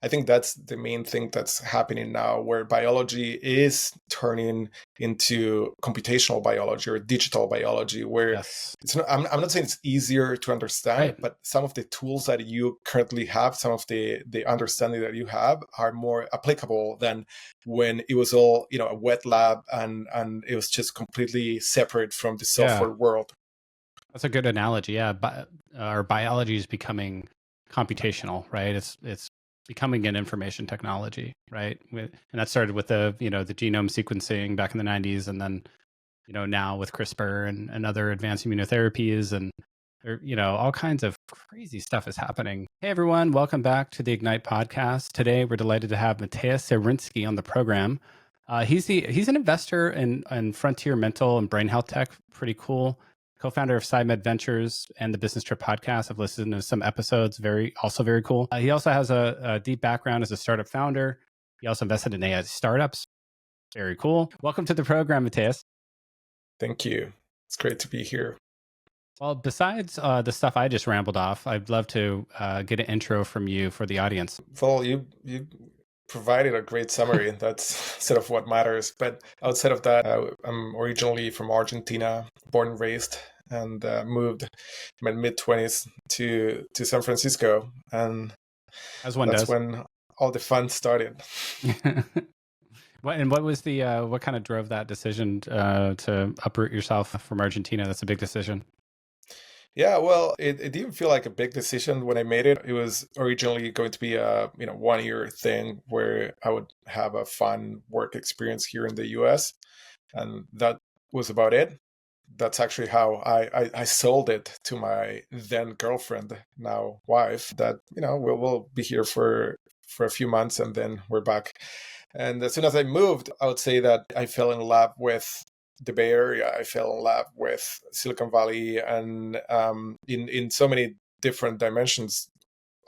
I think that's the main thing that's happening now, where biology is turning into computational biology or digital biology, where Yes. it's not, I'm not saying it's easier to understand, Right. but some of the tools that you currently have, some of the understanding that you have are more applicable than when it was all, a wet lab and it was just completely separate from the software world. That's a good analogy. Yeah. Our biology is becoming computational, right? It's becoming an information technology, right? And that started with the genome sequencing back in the 90s, and then now with CRISPR and other advanced immunotherapies, and all kinds of crazy stuff is happening. Hey everyone, welcome back to the Ignite podcast. Today we're delighted to have Matias Serebrinsky on the program. He's an investor in frontier mental and brain health tech. Pretty cool. Co-founder of PsyMed Ventures and the Business Trip podcast. I've listened to some episodes. Also very cool. He also has a deep background as a startup founder. He also invested in AI startups. Very cool. Welcome to the program, Matias. Thank you. It's great to be here. Well, besides the stuff I just rambled off, I'd love to get an intro from you for the audience. Well, you provided a great summary. That's sort of what matters. But outside of that, I'm originally from Argentina, born and raised, and moved in my mid-20s to San Francisco. And that's when all the fun started. What was what kind of drove that decision to uproot yourself from Argentina? That's a big decision. Yeah, well, it didn't feel like a big decision when I made it. It was originally going to be a 1-year thing where I would have a fun work experience here in the US, and that was about it. That's actually how I sold it to my then girlfriend, now wife, that we'll be here for a few months and then we're back. And as soon as I moved, I would say that I fell in love with the Bay Area. I fell in love with Silicon Valley, and in so many different dimensions.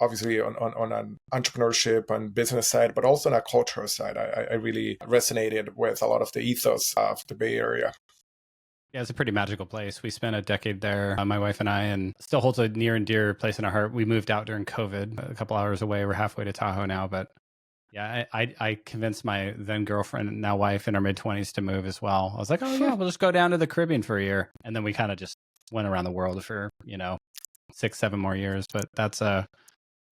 Obviously, on an entrepreneurship and business side, but also on a cultural side, I really resonated with a lot of the ethos of the Bay Area. Yeah, it's a pretty magical place. We spent a decade there, my wife and I, and still holds a near and dear place in our heart. We moved out during COVID, a couple hours away. We're halfway to Tahoe now, but yeah, I convinced my then girlfriend and now wife in our mid-20s to move as well. I was like, oh yeah, we'll just go down to the Caribbean for a year. And then we kind of just went around the world for, 6-7 more years. But that's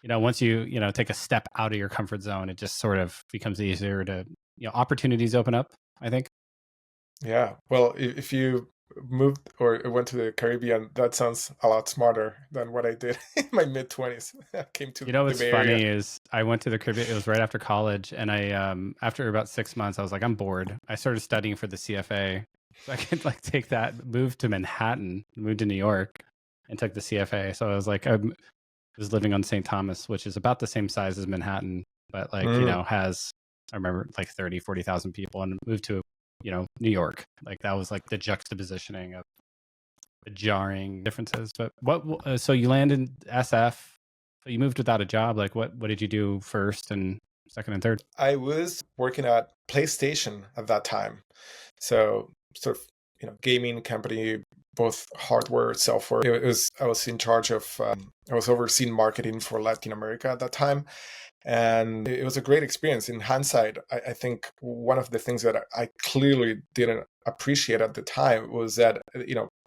once you, take a step out of your comfort zone, it just sort of becomes easier to, opportunities open up, I think. Yeah. Well, if you moved or went to the Caribbean, that sounds a lot smarter than what I did in my mid-20s. I came to what's Bay funny Area. is I went to the Caribbean. It was right after college, and I after about 6 months, I was like, I'm bored. I started studying for the CFA, so I could take that, move to Manhattan, move to New York, and took the CFA. So I was like, I was living on St. Thomas, which is about the same size as Manhattan, but has, I remember, 30, 40,000 people, and moved to New York. That was the juxtapositioning of the jarring differences. But so you landed in SF, but you moved without a job. What did you do first and second and third? I was working at PlayStation at that time. So sort of, gaming company, both hardware, software. I was in charge of, I was overseeing marketing for Latin America at that time. And it was a great experience. In hindsight, I think one of the things that I clearly didn't appreciate at the time was that,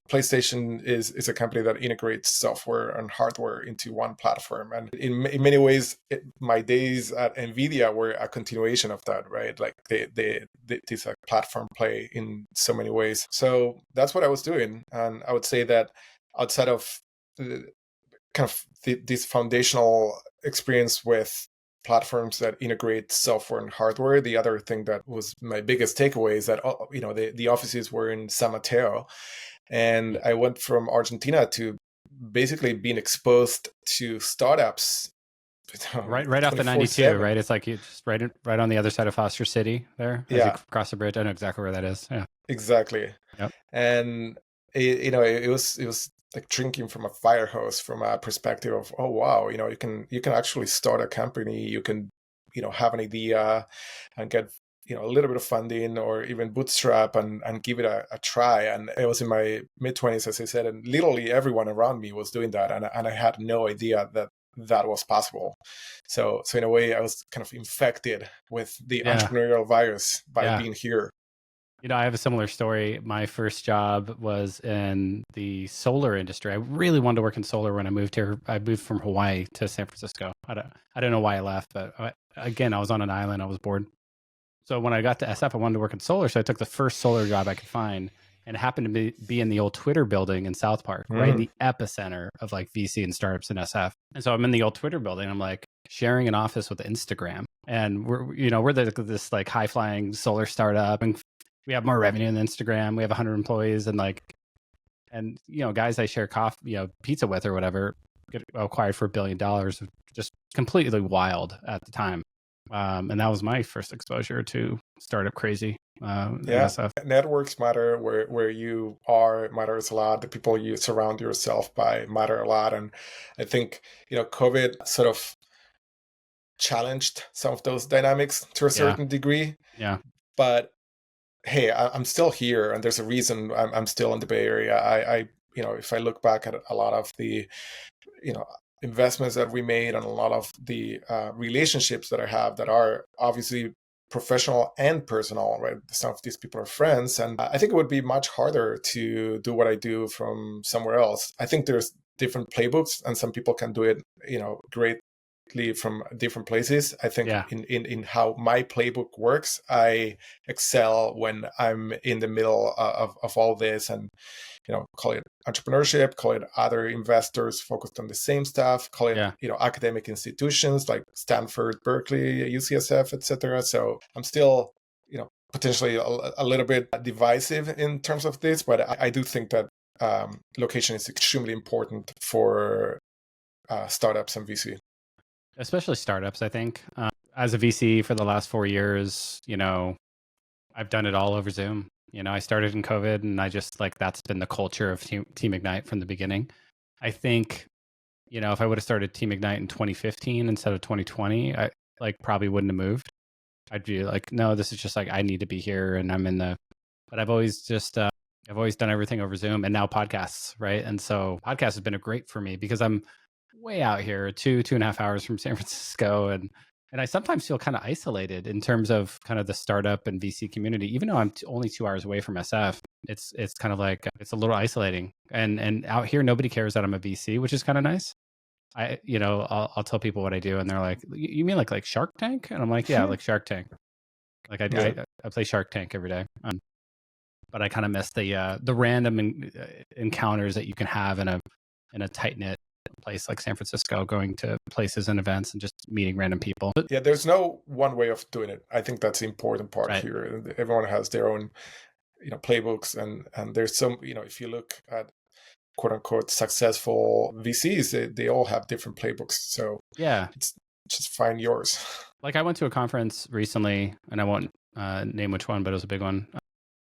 PlayStation is a company that integrates software and hardware into one platform. And in many ways, my days at Nvidia were a continuation of that, right? It's a platform play in so many ways. So that's what I was doing. And I would say that outside of this foundational experience with platforms that integrate software and hardware, the other thing that was my biggest takeaway is that the offices were in San Mateo, and I went from Argentina to basically being exposed to startups. Right off the 92, right? It's you just right on the other side of Foster City there. As you cross the bridge. I know exactly where that is. Yeah, exactly. Yep. And it was like drinking from a fire hose from a perspective of, oh wow, you can actually start a company, you can have an idea and get a little bit of funding or even bootstrap and give it a try. And I was in my mid-20s, as I said, and literally everyone around me was doing that, and I had no idea that that was possible. So in a way, I was kind of infected with the Yeah. entrepreneurial virus by Yeah. being here. I have a similar story. My first job was in the solar industry. I really wanted to work in solar when I moved here. I moved from Hawaii to San Francisco. I don't know why I left, but again, I was on an island. I was bored. So when I got to SF, I wanted to work in solar. So I took the first solar job I could find, and it happened to be in the old Twitter building in South Park, right in the epicenter of like VC and startups in SF. And so I'm in the old Twitter building. I'm like sharing an office with Instagram, and we're this like high flying solar startup, and we have more revenue than Instagram. We have 100 employees, and guys I share pizza with or whatever get acquired for $1 billion, just completely wild at the time. And that was my first exposure to startup crazy. Networks matter. Where you are matters a lot. The people you surround yourself by matter a lot. And I think, COVID sort of challenged some of those dynamics to a certain degree. Yeah. But hey, I'm still here, and there's a reason I'm still in the Bay Area. I if I look back at a lot of the, investments that we made and a lot of the relationships that I have that are obviously professional and personal, right? Some of these people are friends, and I think it would be much harder to do what I do from somewhere else. I think there's different playbooks, and some people can do it, great from different places. I think in how my playbook works, I excel when I'm in the middle of all this, and call it entrepreneurship, call it other investors focused on the same stuff, call it academic institutions like Stanford, Berkeley, UCSF, etc. So I'm still potentially a little bit divisive in terms of this, but I do think that location is extremely important for startups and VC. Especially startups, I think. As a VC for the last 4 years, I've done it all over Zoom. I started in COVID, and I just that's been the culture of Team Ignite from the beginning. I think, if I would have started Team Ignite in 2015 instead of 2020, I probably wouldn't have moved. I'd be like, no, this is just I need to be here, and I'm in the. But I've always done everything over Zoom, and now podcasts, right? And so podcasts has been great for me because I'm way out here, 2.5 hours from San Francisco, and I sometimes feel kind of isolated in terms of kind of the startup and VC community. Even though I'm only 2 hours away from SF, it's kind of it's a little isolating. And out here, nobody cares that I'm a VC, which is kind of nice. I'll tell people what I do, and they're like, "You mean like Shark Tank?" And I'm like, "Yeah, like Shark Tank. Like I play Shark Tank every day." But I kind of miss the random encounters that you can have in a tight knit place like San Francisco, going to places and events and just meeting random people. Yeah, there's no one way of doing it. I think that's the important part here. Everyone has their own, playbooks, and there's some, if you look at quote unquote successful VCs, they all have different playbooks. So it's just find yours. Like I went to a conference recently, and I won't name which one, but it was a big one.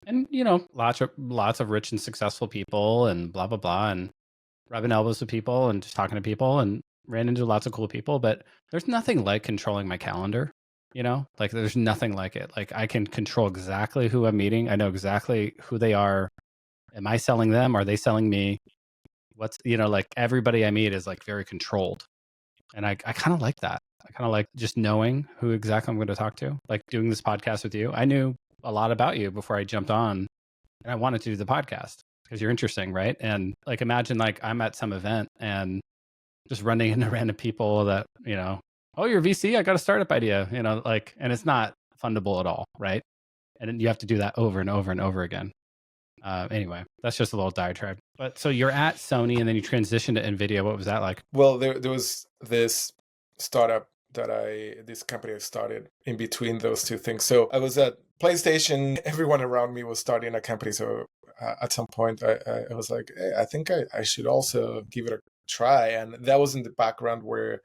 And lots of rich and successful people, and blah blah blah, and rubbing elbows with people and just talking to people, and ran into lots of cool people. But there's nothing like controlling my calendar. There's nothing like it. Like I can control exactly who I'm meeting. I know exactly who they are. Am I selling them? Are they selling me? What's everybody I meet is very controlled, and I kind of like that. I kind of like just knowing who exactly I'm going to talk to. Like doing this podcast with you, I knew a lot about you before I jumped on, and I wanted to do the podcast because you're interesting, right? And imagine I'm at some event and just running into random people that oh, you're VC, I got a startup idea, and it's not fundable at all, right? And then you have to do that over and over and over again. Anyway, that's just a little diatribe. But so you're at Sony, and then you transitioned to Nvidia. What was that like? Well, there was this startup this company I started in between those two things. So I was at PlayStation. Everyone around me was starting a company. So at some point, I was like, hey, I think I should also give it a try. And that was in the background where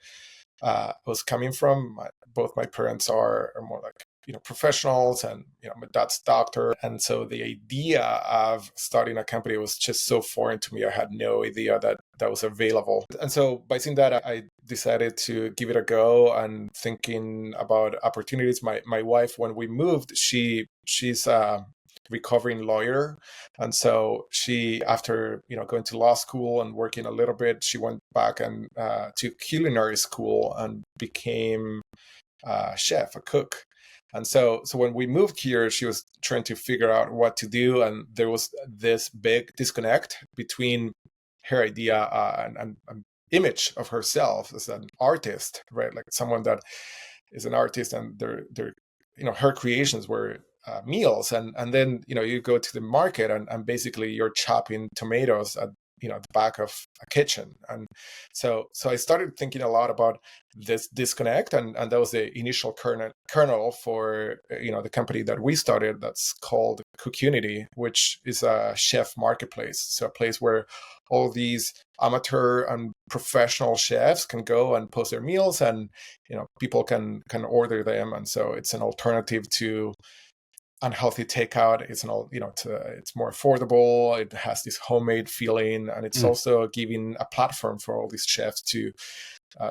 I was coming from. Both my parents are more like professionals, and my dad's doctor, and so the idea of starting a company was just so foreign to me. I had no idea that was available, and so by seeing that, I decided to give it a go. And thinking about opportunities, my wife, when we moved, she's recovering lawyer. And so she, after going to law school and working a little bit, she went back and to culinary school and became a chef, a cook. And so when we moved here, she was trying to figure out what to do, and there was this big disconnect between her idea and image of herself as an artist, right? Like someone that is an artist, and they're her creations were meals, and then you go to the market and basically you're chopping tomatoes at the back of a kitchen. And so I started thinking a lot about this disconnect, and that was the initial kernel for the company that we started, that's called Cookunity, which is a chef marketplace. So a place where all these amateur and professional chefs can go and post their meals, and people can order them. And so it's an alternative to unhealthy takeout. It's it's more affordable. It has this homemade feeling, and it's also giving a platform for all these chefs to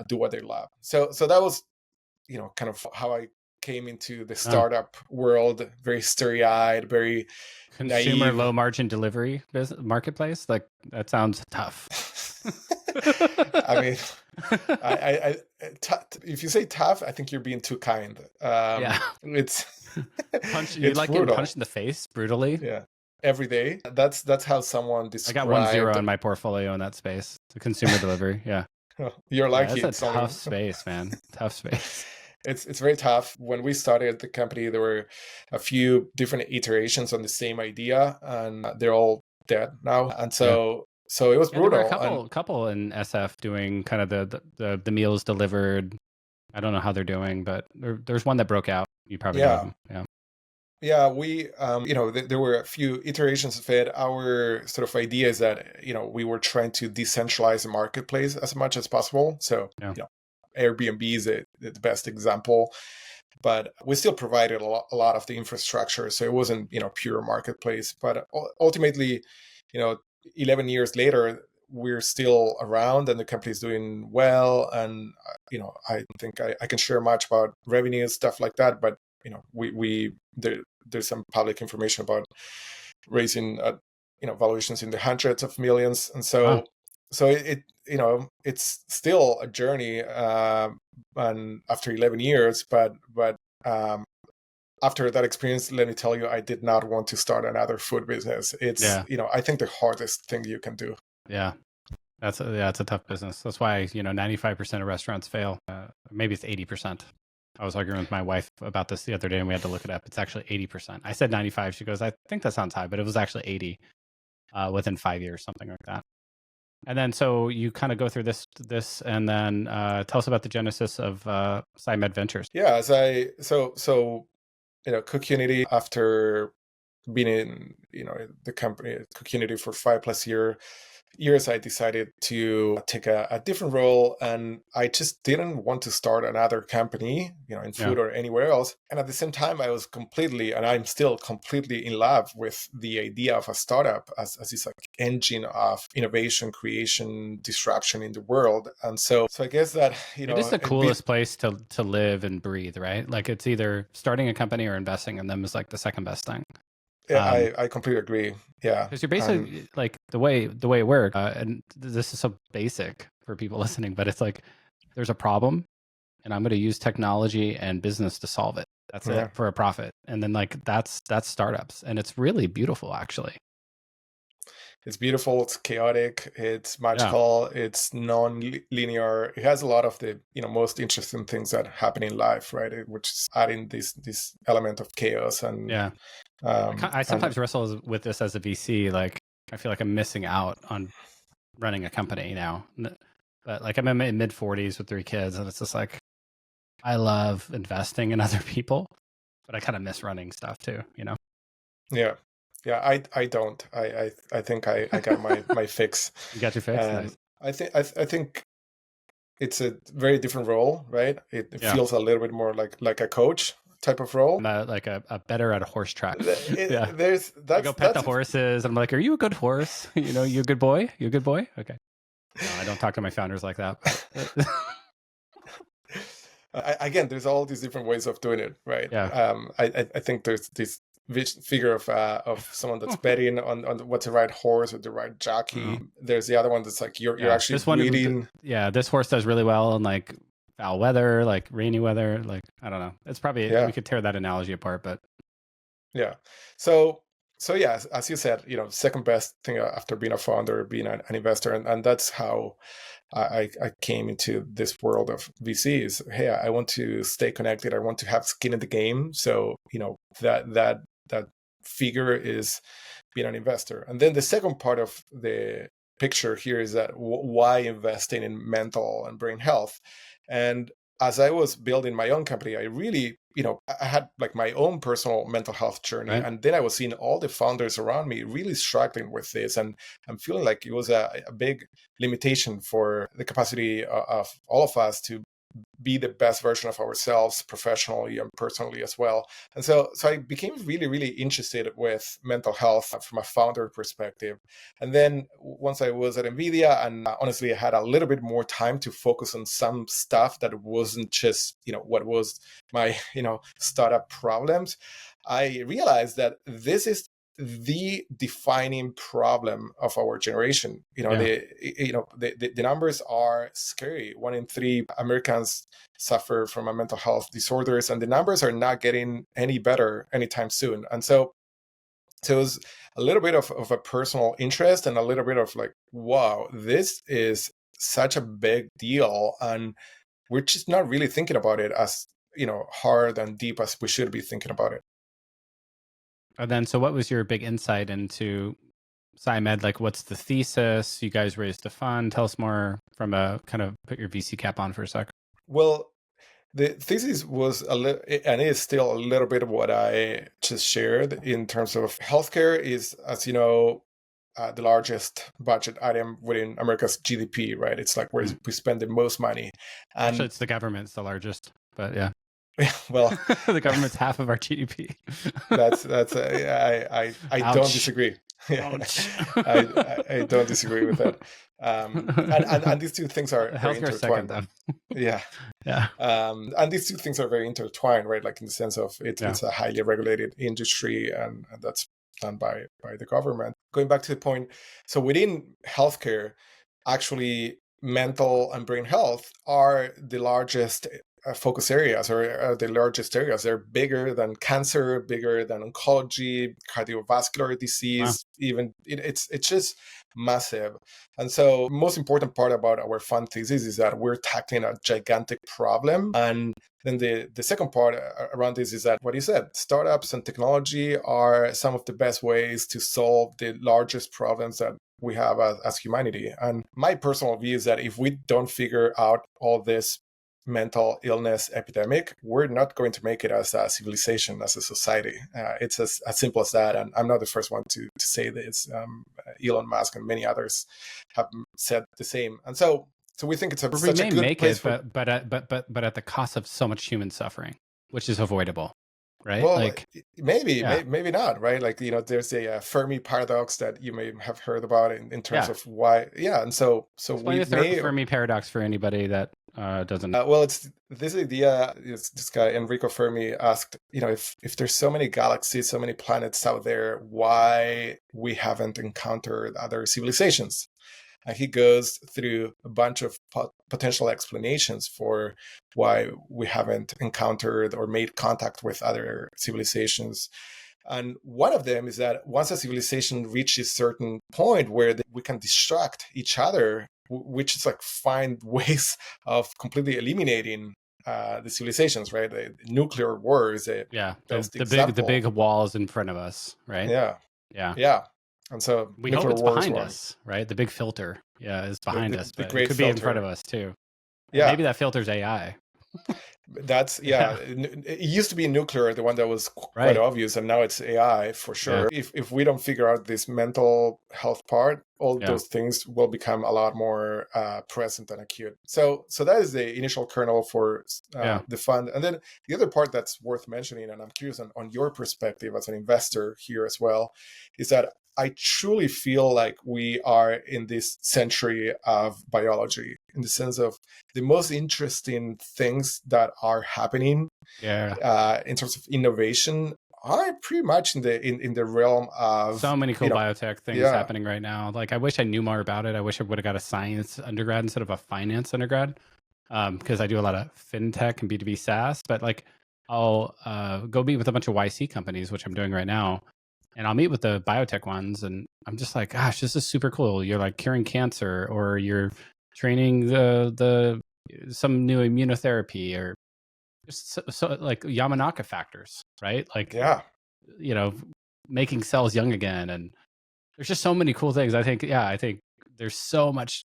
do what they love. So that was kind of how I came into the startup world. Very starry-eyed, very consumer naive. low margin delivery business marketplace. Like, that sounds tough. I mean, if you say tough, I think you're being too kind. It's you like getting punched in the face brutally. Yeah, every day. That's how someone described. I got 1 0 in my portfolio in that space. The consumer delivery. Yeah, you're lucky. It's a tough space, man. Tough space. It's very tough. When we started the company, there were a few different iterations on the same idea, and they're all dead now. And so it was brutal. There were a couple in SF doing kind of the meals delivered. I don't know how they're doing, but there's one that broke out. You probably know them. Yeah, we, there were a few iterations of it. Our sort of idea is that, we were trying to decentralize the marketplace as much as possible. So, Airbnb is the best example, but we still provided a lot of the infrastructure. So it wasn't, pure marketplace. But ultimately, 11 years later, we're still around and the company is doing well. And, I think I can share much about revenue and stuff like that. But, there's some public information about raising, valuations in the hundreds of millions. And so, it's still a journey. And after 11 years, but after that experience, let me tell you, I did not want to start another food business. It's, I think the hardest thing you can do. Yeah. It's a tough business. That's why, 95% of restaurants fail. Maybe it's 80%. I was arguing with my wife about this the other day and we had to look it up. It's actually 80%. I said 95. She goes, I think that sounds high, but it was actually 80 within 5 years, something like that. And then, so you kind of go through this, and then tell us about the genesis of PsyMed Ventures. Yeah, Cookunity, after being in, the company Cookunity for 5+ years, I decided to take a different role, and I just didn't want to start another company, in food or anywhere else. And at the same time, I was completely, and I'm still completely in love with the idea of a startup as this like engine of innovation, creation, disruption in the world. And so I guess that, it is the coolest place to live and breathe, right? Like, it's either starting a company or investing in them is like the second best thing. Yeah, I completely agree. Yeah, because you're basically like the way it works, and this is so basic for people listening, but it's like there's a problem, and I'm going to use technology and business to solve it. That's it, for a profit, and then like that's startups, and it's really beautiful, actually. It's beautiful. It's chaotic. It's magical. It's non-linear. It has a lot of the most interesting things that happen in life, right? Which is adding this element of chaos and I sometimes wrestle with this as a VC. Like, I feel like I'm missing out on running a company now. But like, I'm in my mid-40s with 3 kids, and it's just like, I love investing in other people, but I kind of miss running stuff too, Yeah. Yeah, I don't. I think I got my fix. You got your fix? Nice. I think it's a very different role, right? It feels a little bit more like a coach type of role. Like a better at a horse track. I go pet the horses. And I'm like, are you a good horse? You a good boy? You a good boy? Okay. No, I don't talk to my founders like that. Again, there's all these different ways of doing it, right? Yeah. I think there's this figure of someone that's betting on what's the right horse or the right jockey. There's the other one that's like you're actually this one, reading. this horse does really well in like foul weather, like rainy weather. Like I don't know. It's probably we could tear that analogy apart, but yeah. So yeah, as you said, second best thing after being a founder, being an investor, and that's how I came into this world of VCs. Hey, I want to stay connected. I want to have skin in the game. So that figure is being an investor. And then the second part of the picture here is that why investing in mental and brain health. And as I was building my own company, I really, I had like my own personal mental health journey. Right. And then I was seeing all the founders around me really struggling with this. And I'm feeling like it was a big limitation for the capacity of all of us to be the best version of ourselves professionally and personally as well. And so I became really, really interested with mental health from a founder perspective. And then once I was at Nvidia, and honestly, I had a little bit more time to focus on some stuff that wasn't just, what was my, startup problems, I realized that this is the defining problem of our generation. The numbers are scary. 1 in 3 Americans suffer from a mental health disorders, and the numbers are not getting any better anytime soon. And so it was a little bit of a personal interest and a little bit of like, wow, this is such a big deal, and we're just not really thinking about it as hard and deep as we should be thinking about it. And then, so what was your big insight into PsyMed? Like, what's the thesis? You guys raised a fund. Tell us more from a kind of put your VC cap on for a sec. Well, the thesis was and it is still a little bit of what I just shared in terms of healthcare is, as you know, the largest budget item within America's GDP, right? It's like where we spend the most money. And actually, it's the government's the largest, but yeah. Well, the government's half of our GDP. I don't disagree. I don't disagree with that. And these two things are very intertwined. Second, yeah. And these two things are very intertwined, right? Like in the sense of it's a highly regulated industry, and that's done by the government. Going back to the point, so within healthcare, actually, mental and brain health are the largest focus areas, or the largest areas. They're bigger than cancer, bigger than oncology, cardiovascular disease. Even it's just massive. And so most important part about our fund thesis is that we're tackling a gigantic problem. And then the second part around this is that what you said, startups and technology are some of the best ways to solve the largest problems that we have as humanity. And my personal view is that if we don't figure out all this mental illness epidemic, we're not going to make it as a civilization, as a society. It's as simple as that. And I'm not the first one to say this. Elon Musk and many others have said the same. And so we think it's such a good place for... but at the cost of so much human suffering, which is avoidable. Right? Well, like, maybe not, right? Like, there's a Fermi paradox that you may have heard about in terms of why. Yeah. And so explain the Fermi paradox for anybody that doesn't. Well, it's this idea. This guy Enrico Fermi asked, if there's so many galaxies, so many planets out there, why we haven't encountered other civilizations? And he goes through a bunch of potential explanations for why we haven't encountered or made contact with other civilizations. And one of them is that once a civilization reaches a certain point where we can distract each other, which is like find ways of completely eliminating the civilizations, right? The nuclear wars. The big walls in front of us, right? Yeah. And so we hope it's behind us, right? The big filter, is behind us, but it could be in front of us too. Yeah, maybe that filter's AI. That's It used to be nuclear, the one that was quite obvious, and now it's AI for sure. If we don't figure out this mental health part, all those things will become a lot more present and acute. So that is the initial kernel for the fund. And then the other part that's worth mentioning, and I'm curious on your perspective as an investor here as well, is that I truly feel like we are in this century of biology, in the sense of the most interesting things that are happening in terms of innovation are pretty much in the realm of So many cool biotech things yeah, happening right now. Like, I wish I knew more about it. I wish I would have got a science undergrad instead of a finance undergrad, because I do a lot of fintech and B2B SaaS. But like, I'll go meet with a bunch of YC companies, which I'm doing right now, and I'll meet with the biotech ones, and I'm just like, gosh, this is super cool. You're like curing cancer, or you're training the some new immunotherapy, or just so like Yamanaka factors, right? Like, yeah. you know, making cells young again, and there's just so many cool things. I think there's so much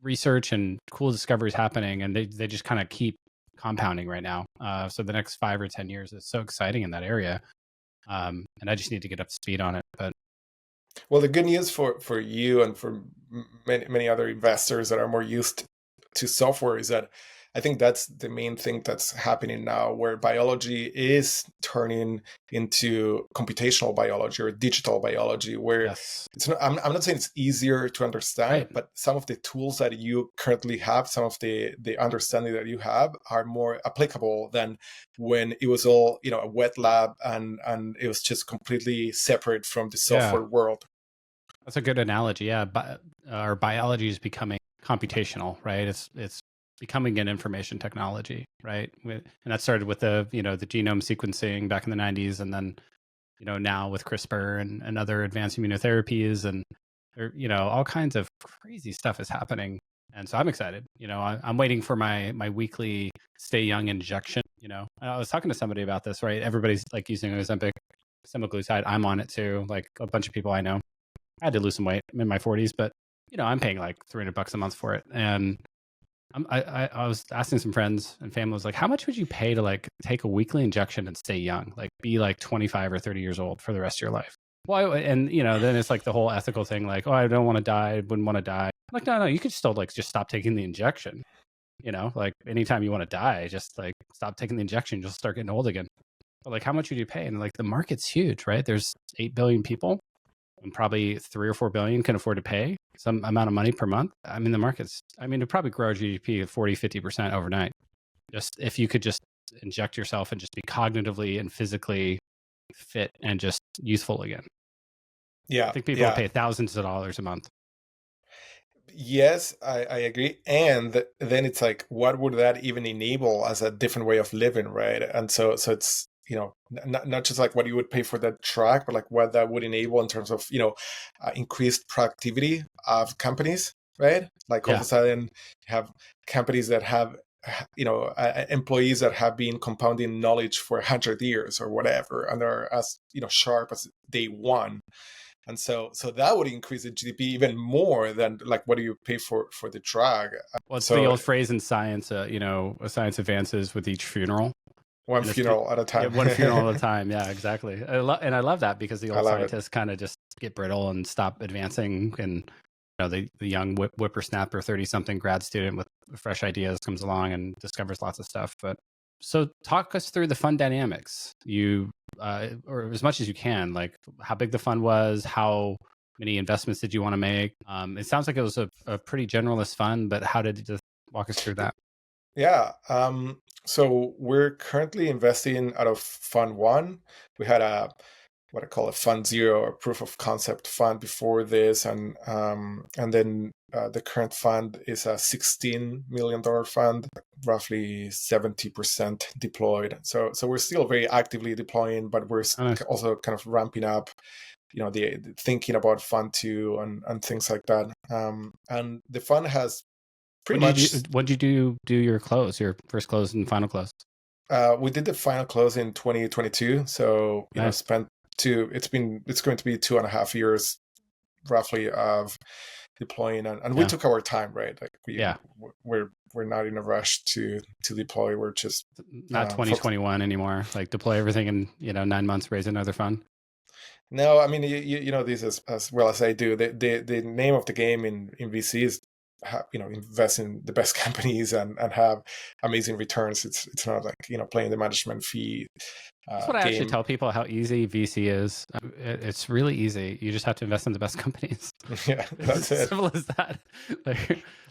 research and cool discoveries happening, and they just kind of keep compounding right now. So the next 5 or 10 years is so exciting in that area, and I just need to get up to speed on it. But Well, the good news for you and for many other investors that are more used to software is that I think that's the main thing that's happening now, where biology is turning into computational biology or digital biology, where yes, it's not, I'm not saying it's easier to understand, right, but some of the tools that you currently have, some of the understanding that you have are more applicable than when it was all, a wet lab and it was just completely separate from the yeah, software world. that's a good analogy. Yeah, our biology is becoming computational, right? It's becoming an information technology, right? And that started with the genome sequencing back in the 90s, and then now with CRISPR and other advanced immunotherapies, and all kinds of crazy stuff is happening. And so I'm excited. I'm waiting for my weekly stay young injection. I was talking to somebody about this, right? Everybody's like using Ozempic, semaglutide. I'm on it too. Like a bunch of people I know. I had to lose some weight. I'm in my 40s, but I'm paying like $300 a month for it. And I was asking some friends and family, was like, how much would you pay to like take a weekly injection and stay young, like be like 25 or 30 years old for the rest of your life? Well, and then it's like the whole ethical thing, like, oh, I don't want to die, I wouldn't want to die. I'm like, no, you could still like just stop taking the injection. Like anytime you want to die, just like stop taking the injection, you'll start getting old again. But like, how much would you pay? And like, the market's huge, right? There's 8 billion people, and probably 3 or 4 billion can afford to pay some amount of money per month. I mean, the market's, it'd probably grow GDP of 40-50% overnight. Just if you could just inject yourself and just be cognitively and physically fit and just useful again. I Yeah, think people would yeah. pay thousands of dollars a month. Yes, I agree. And then it's like, what would that even enable as a different way of living, right? And so it's, not just like what you would pay for that track, but like what that would enable in terms of, increased productivity of companies, right? Like all of Yeah. a sudden you have companies that have, employees that have been compounding knowledge for 100 years or whatever, and they're as, sharp as day one. And so that would increase the GDP even more than like what do you pay for the drug. Well, it's the So old phrase in science, science advances with each funeral. one And it's funeral at a yeah, time. one funeral at a time. Yeah, exactly. And I love that, because the I old love it. scientists kind of just get brittle and stop advancing, and the young whippersnapper 30-something grad student with fresh ideas comes along and discovers lots of stuff. But so talk us through the fund dynamics. Or as much as you can, like how big the fund was, how many investments did you want to make? It sounds like it was a pretty generalist fund, but how did you just walk us through that? Yeah. So we're currently investing out of Fund One. We had what I call a Fund Zero, or proof of concept fund before this, and then the current fund is a $16 million fund, roughly 70% deployed. So we're still very actively deploying, but we're Oh, nice. also kind of ramping up, the thinking about Fund Two and things like that. And the fund has pretty much. When did you do your close, your first close and final close? We did the final close in 2022, so Nice. spent it's going to be 2.5 years roughly of deploying, and we Yeah. took our time, right? Like Yeah. we're not in a rush to deploy. We're just Not focused. 2021 anymore. Like deploy everything in 9 months, raise another fund. No, I mean, you know this as well as I do. The name of the game in VC is invest in the best companies and have amazing returns. It's not like playing the management fee That's what I actually game. tell people, how easy VC is. It's really easy. You just have to invest in the best companies. Yeah, It's that's as it. simple as that.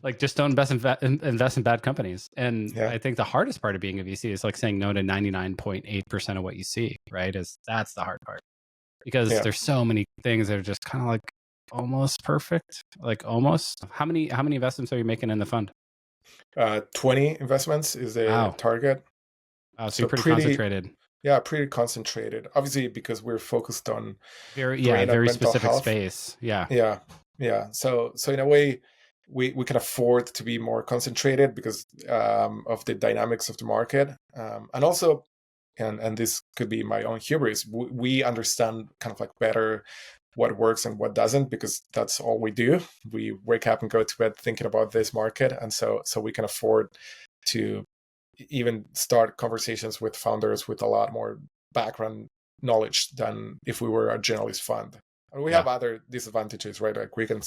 Like just don't invest in bad companies. And Yeah, I think the hardest part of being a VC is like saying no to 99.8% of what you see, right? That's the hard part. Because yeah. there's so many things that are just kind of like almost perfect. Like almost. How many investments are you making in the fund? 20 investments is the Wow. target. Wow, so you're So pretty concentrated. pretty concentrated. Obviously, because we're focused on Very brain and very mental specific health. space. Yeah. Yeah, yeah. So in a way, we can afford to be more concentrated because of the dynamics of the market, and also, and this could be my own hubris. We understand kind of like better what works and what doesn't because that's all we do. We wake up and go to bed thinking about this market, and so we can afford to even start conversations with founders with a lot more background knowledge than if we were a generalist fund. And we have Yeah. other disadvantages, right? Like we can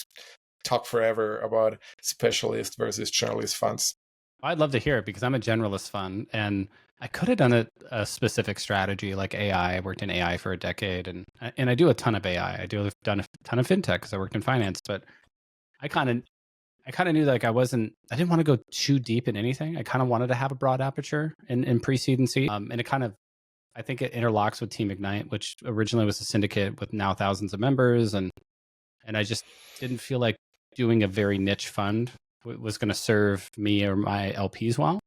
talk forever about specialist versus generalist funds. I'd love to hear it because I'm a generalist fund and I could have done a specific strategy like AI. I worked in AI for a decade and I do a ton of AI. I've done a ton of fintech because I worked in finance, but I kind of I kind of knew like I didn't want to go too deep in anything. I kind of wanted to have a broad aperture in pre-seed and seed. And it kind of, I think it interlocks with Team Ignite, which originally was a syndicate with now thousands of members. And I just didn't feel like doing a very niche fund was going to serve me or my LPs well.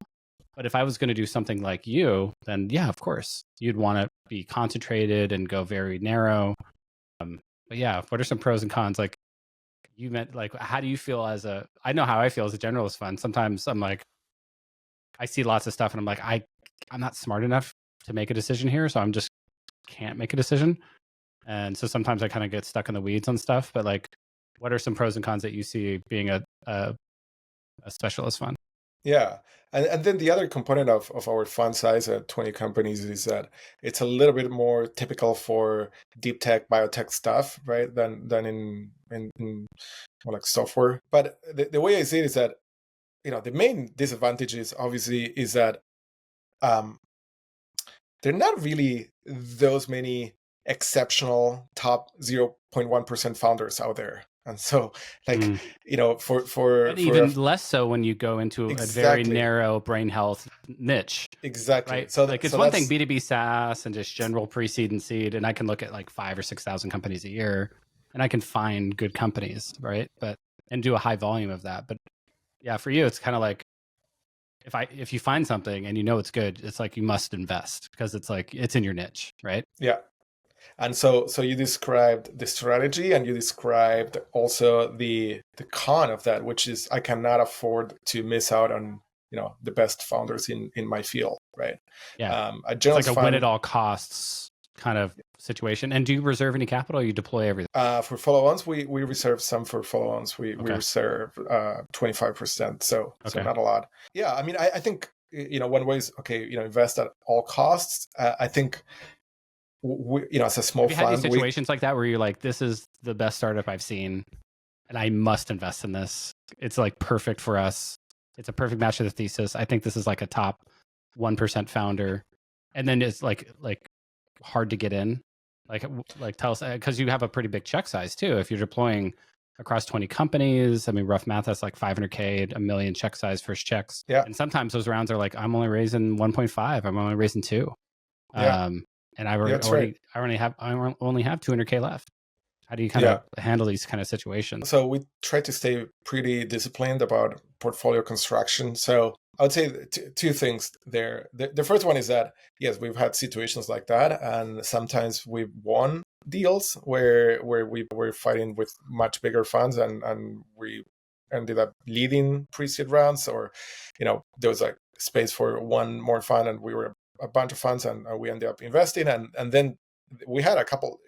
But if I was going to do something like you, then yeah, of course, you'd want to be concentrated and go very narrow. But yeah, what are some pros and cons? Like you meant, like, how do you feel I know how I feel as a generalist fund. Sometimes I'm like, I see lots of stuff and I'm like, I'm not smart enough to make a decision here. So I'm just can't make a decision. And so sometimes I kind of get stuck in the weeds on stuff, but like, what are some pros and cons that you see being a specialist fund? Yeah. And then the other component of our fund size at 20 companies is that it's a little bit more typical for deep tech, biotech stuff, right? Than in more like software. But the way I see it is that, the main disadvantage is obviously is that um, there are not really those many exceptional top 0.1% founders out there. And so like, Mm. for And even less so when you go into a very exactly, narrow brain health niche, exactly. right? So Like it's so one thing that's B2B SaaS and just general pre-seed and seed, and I can look at like 5 or 6 thousand companies a year, and I can find good companies, right? But and do a high volume of that. But yeah, for you, it's kind of like if you find something and you know it's good, it's like you must invest because it's like it's in your niche, right? yeah. And so you described the strategy and you described also the con of that, which is I cannot afford to miss out on the best founders in my field, right? Yeah, A it's like generalist a win at fund all costs kind of situation. And do you reserve any capital? Or you deploy everything? for follow-ons, we reserve some for follow-ons. We Okay. reserve 25%, so Okay. not a lot. Yeah, I mean, I think one way is okay, invest at all costs. I think as a small Have you had any fund, we situations like that where you're like, this is the best startup I've seen and I must invest in this? It's like perfect for us. It's a perfect match to the thesis. I think this is like a top 1% founder. And then it's like hard to get in. Like tell us, because you have a pretty big check size too. If you're deploying across 20 companies, I mean, rough math, that's like 500K, a million check size first checks. yeah, And sometimes those rounds are like, I'm only raising 1.5, I'm only raising 2. yeah, And I yeah, that's right. only have 200K left. How do you kind Yeah. of handle these kind of situations? So we try to stay pretty disciplined about portfolio construction. So I would say two things there. The first one is that, yes, we've had situations like that. And sometimes we've won deals where we were fighting with much bigger funds and we ended up leading pre-seed rounds, or, there was like space for one more fund and we were a bunch of funds and we ended up investing. And then we had a couple,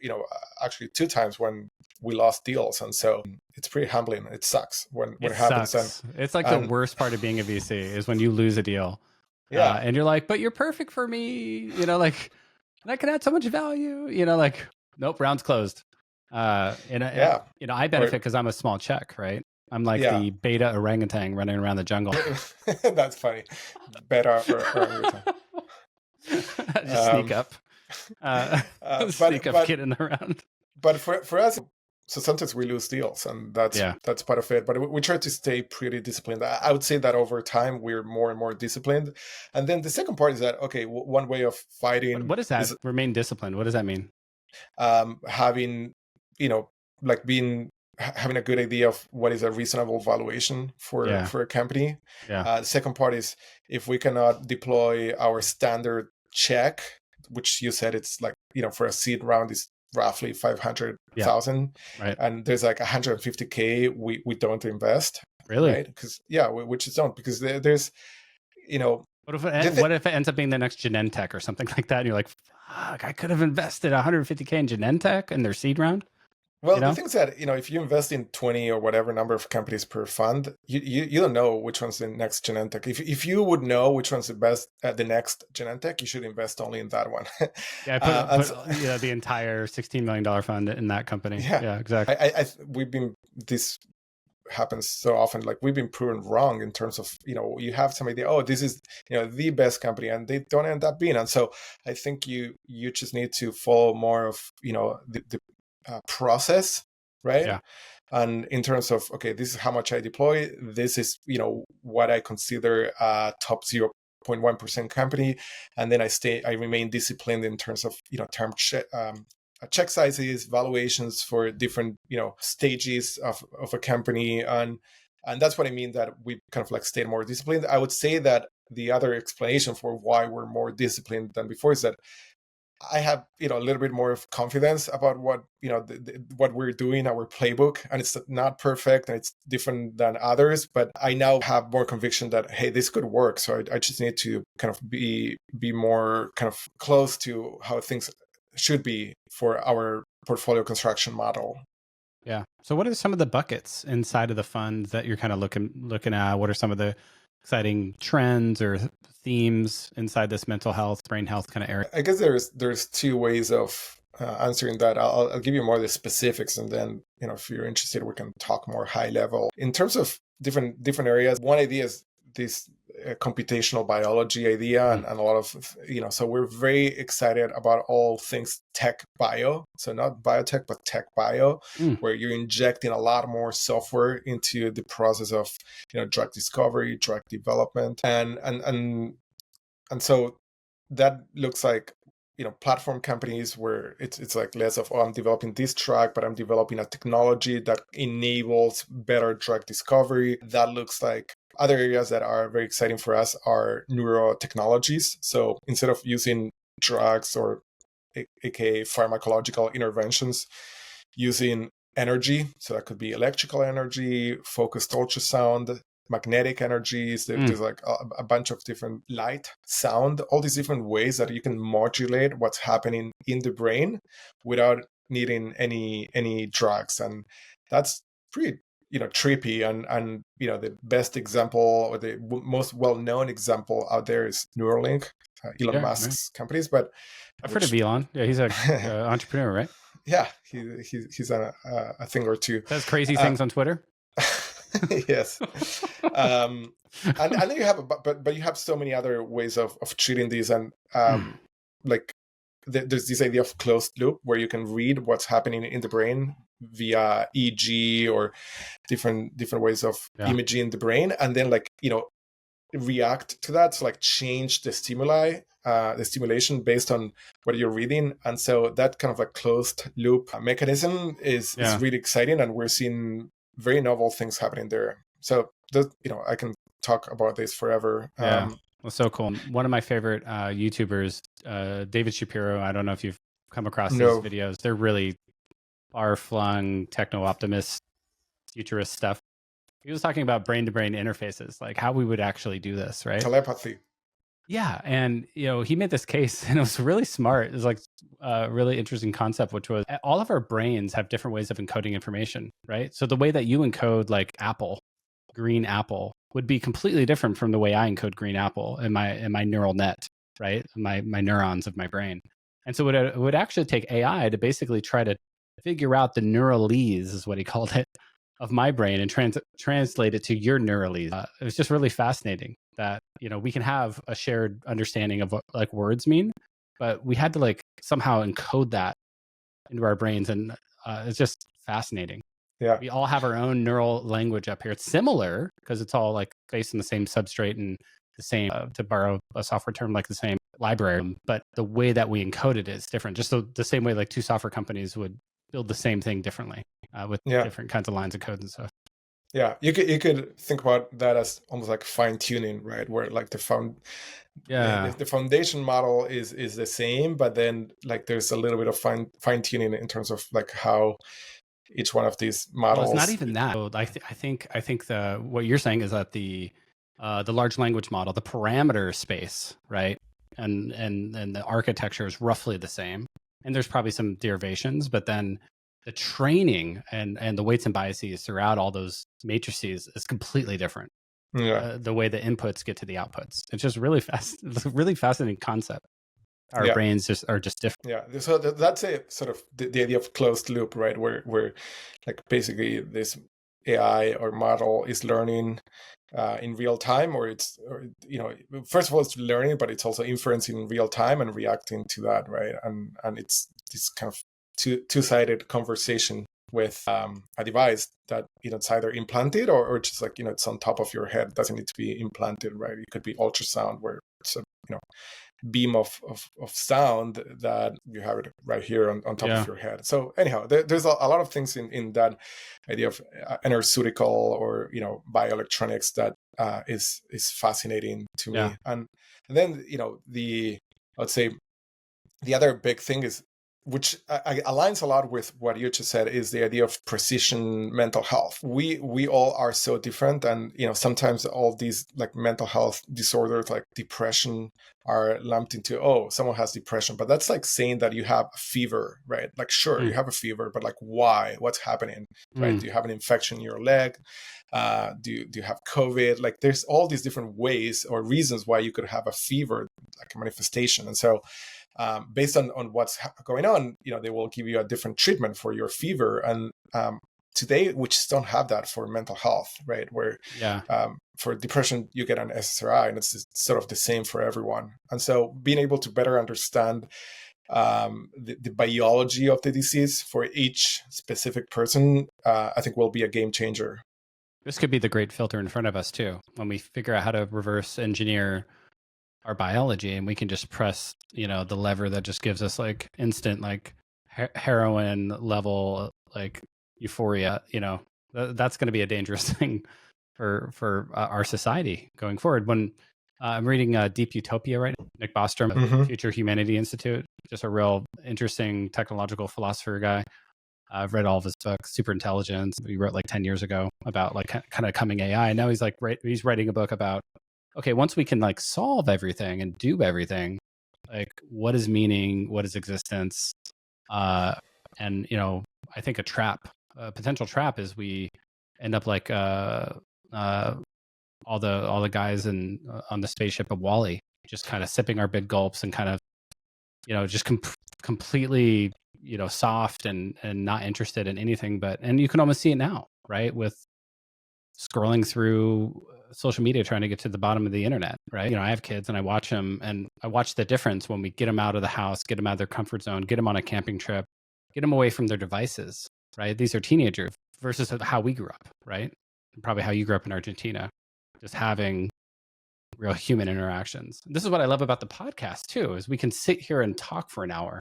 actually 2 times when we lost deals, and so it's pretty humbling. It sucks when It it happens, sucks. It's like the and worst part of being a VC is when you lose a deal, yeah, and you're like, "But you're perfect for me," like, and I can add so much value, like, nope, round's closed. And yeah, I benefit or because I'm a small check, right? I'm like Yeah. the beta orangutan running around the jungle. That's funny. Better orangutan. Just sneak Um, up. but Sneak up but kidding around. but for us, so sometimes we lose deals, and Yeah. that's part of it. But we try to stay pretty disciplined. I would say that over time we're more and more disciplined. And then the second part is that, okay, one way of fighting What is that? is Remain disciplined. What does that mean? having, you know, like having a good idea of what is a reasonable valuation Yeah. for a company. Yeah. The second part is, if we cannot deploy our standard check, which you said it's like, for a seed round is roughly 500,000, Right. and there's like 150K, we don't invest. Really? Right? Because we just don't, because there's, What if it ends up being the next Genentech or something like that? And you're like, fuck, I could have invested 150K in Genentech in their seed round. Well, the thing is that, if you invest in 20 or whatever number of companies per fund, you don't know which one's the next Genentech. If you would know which one's the best the next Genentech, you should invest only in that one. Yeah, I put the entire $16 million fund in that company. Yeah, exactly. This happens so often, like we've been proven wrong in terms of, you have some idea, oh, this is, the best company, and they don't end up being. And so I think you just need to follow more of, the process, right? Yeah. And in terms of, okay, this is how much I deploy, this is, what I consider a top 0.1% company, and then I remain disciplined in terms of, check sizes, valuations for different, stages of a company, and that's what I mean, that we kind of like stay more disciplined. I would say that the other explanation for why we're more disciplined than before is that I have, a little bit more of confidence about what, what we're doing, our playbook, and it's not perfect and it's different than others, but I now have more conviction that, hey, this could work. So I just need to kind of be more kind of close to how things should be for our portfolio construction model. Yeah. So what are some of the buckets inside of the fund that you're kind of looking at? What are some of the exciting trends or themes inside this mental health, brain health kind of area? I guess there's two ways of answering that. I'll give you more of the specifics, and then, if you're interested, we can talk more high level. In terms of different areas, one idea is this computational biology idea, and a lot of, so we're very excited about all things tech bio. So not biotech, but tech bio, where you're injecting a lot more software into the process of, drug discovery, drug development, and so that looks like, platform companies where it's like less of, oh, I'm developing this drug, but I'm developing a technology that enables better drug discovery. That looks like other areas that are very exciting for us are neurotechnologies. So instead of using drugs or aka pharmacological interventions, using energy, so that could be electrical energy, focused ultrasound, magnetic energies. There's like a bunch of different light, sound, all these different ways that you can modulate what's happening in the brain without needing any drugs. And that's pretty, trippy. And the best example, or the most well-known example out there, is Neuralink, Elon Musk's companies. But I've heard of Elon. Yeah, he's an entrepreneur, right? Yeah, he's a thing or two. Does crazy things on Twitter. Yes. And then you have, but you have so many other ways of treating these, and like there's this idea of closed loop, where you can read what's happening in the brain via EEG or different ways of imaging the brain, and then react to that, so like change the stimuli, the stimulation based on what you're reading. And so that kind of like closed loop mechanism is really exciting, and we're seeing very novel things happening there. So I can talk about this forever. Well, so cool. One of my favorite YouTubers, David Shapiro, I don't know if you've come across his videos. They're really far-flung, techno-optimist, futurist stuff. He was talking about brain-to-brain interfaces, like how we would actually do this, right? Telepathy. Yeah. And, he made this case, and it was really smart. It was like a really interesting concept, which was all of our brains have different ways of encoding information, right? So the way that you encode like green apple, would be completely different from the way I encode green apple in my neural net, right? My neurons of my brain. And so it would actually take AI to basically try to figure out the neuralese, is what he called it, of my brain and translate it to your neurales. It was just really fascinating that, we can have a shared understanding of what like words mean, but we had to like somehow encode that into our brains. And it's just fascinating. Yeah. We all have our own neural language up here. It's similar because it's all like based on the same substrate and the same, to borrow a software term, like the same library. But the way that we encode it is different. Just the same way like two software companies would build the same thing differently with different kinds of lines of code and stuff. Yeah, you could think about that as almost like fine tuning, right? Where like the foundation model is the same, but then like there's a little bit of fine tuning in terms of like how each one of these models. Well, it's not even that. I think what you're saying is that the large language model, the parameter space, right, and the architecture is roughly the same, and there's probably some derivations, but then the training and the weights and biases throughout all those matrices is completely different. Yeah. The way the inputs get to the outputs. It's just really It's a really fascinating concept. Our brains are just different. Yeah. So that's a sort of the idea of closed loop, right? Where like basically this AI or model is learning in real time, or first of all, it's learning, but it's also inferencing in real time and reacting to that, right? And it's this kind of two-sided conversation with a device that it's either implanted or just like it's on top of your head. It doesn't need to be implanted, right? It could be ultrasound where it's a beam of sound that you have it right here on top of your head. So anyhow, there's a lot of things in that idea of energeutical or bioelectronics that is fascinating to me. And then I would say the other big thing is, which aligns a lot with what you just said, is the idea of precision mental health. We all are so different, and sometimes all these like mental health disorders like depression are lumped into, oh, someone has depression, but that's like saying that you have a fever, right? Like, sure, you have a fever, but like, why? What's happening, right? Do you have an infection in your leg? Do you have COVID? Like, there's all these different ways or reasons why you could have a fever, like a manifestation, and so. Based on what's going on, they will give you a different treatment for your fever. And today, we just don't have that for mental health, right? Where for depression, you get an SSRI, and it's sort of the same for everyone. And so being able to better understand the biology of the disease for each specific person, I think will be a game changer. This could be the great filter in front of us too, when we figure out how to reverse engineer our biology, and we can just press the lever that just gives us like instant like heroin level like euphoria. That's going to be a dangerous thing for our society going forward. When I'm reading Deep Utopia right now, Nick Bostrom of Future Humanity Institute, just a real interesting technological philosopher guy. I've read all of his books, Super Intelligence. He wrote like 10 years ago about like kind of coming AI. And now he's like he's writing a book about, okay, once we can like solve everything and do everything, like what is meaning, what is existence? And I think a potential trap is we end up like all the guys on the spaceship of Wall-E, just kind of sipping our big gulps and kind of just completely soft and not interested in anything. And you can almost see it now, right? With scrolling through social media trying to get to the bottom of the internet, right? I have kids and I watch them, and I watch the difference when we get them out of the house, get them out of their comfort zone, get them on a camping trip, get them away from their devices, right? These are teenagers versus how we grew up, right? And probably how you grew up in Argentina, just having real human interactions. This is what I love about the podcast too, is we can sit here and talk for an hour.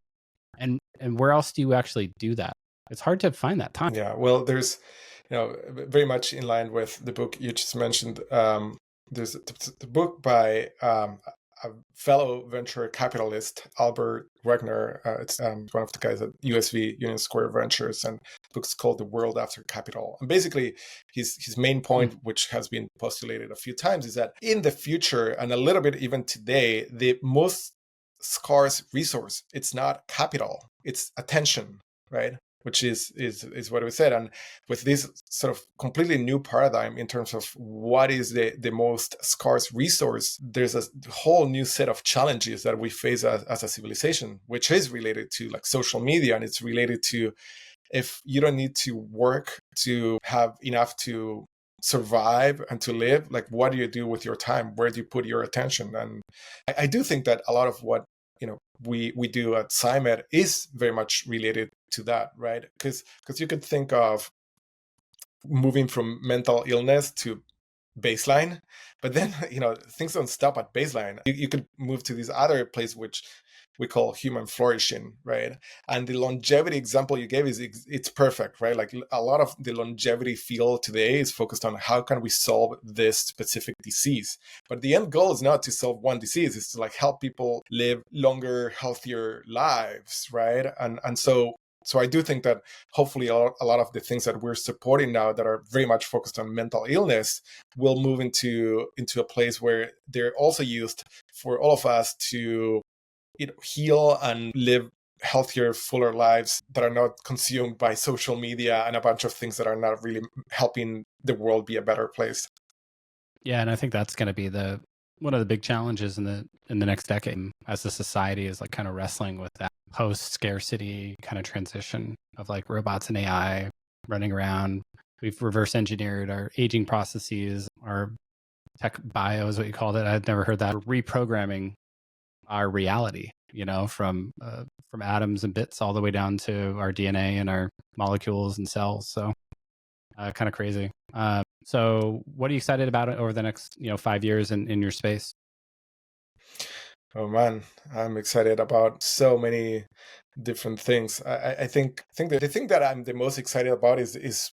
And where else do you actually do that? It's hard to find that time. Yeah, well, there's very much in line with the book you just mentioned. There's the book by a fellow venture capitalist, Albert Wegner. It's one of the guys at USV, Union Square Ventures, and the book's called The World After Capital. And basically, his main point, which has been postulated a few times, is that in the future, and a little bit even today, the most scarce resource, it's not capital, it's attention, right? Which is what we said. And with this sort of completely new paradigm in terms of what is the most scarce resource, there's a whole new set of challenges that we face as a civilization, which is related to like social media, and it's related to if you don't need to work to have enough to survive and to live, like what do you do with your time? Where do you put your attention? And I do think that a lot of what we do at PsyMed is very much related to that, right? Because you could think of moving from mental illness to baseline, but then things don't stop at baseline. You could move to this other place which we call human flourishing, right? And the longevity example you gave it's perfect, right? Like a lot of the longevity field today is focused on how can we solve this specific disease, but the end goal is not to solve one disease, it's to like help people live longer, healthier lives, right? And so I do think that hopefully a lot of the things that we're supporting now that are very much focused on mental illness will move into a place where they're also used for all of us to heal and live healthier, fuller lives that are not consumed by social media and a bunch of things that are not really helping the world be a better place. Yeah, and I think that's going to be one of the big challenges in the next decade, as the society is like kind of wrestling with that post-scarcity kind of transition of like robots and AI running around. We've reverse engineered our aging processes, our tech bio is what you called it. I'd never heard that. Reprogramming our reality, from atoms and bits all the way down to our DNA and our molecules and cells. So kind of crazy. So what are you excited about over the next 5 years in your space? Oh man, I'm excited about so many different things. I think that the thing that I'm the most excited about is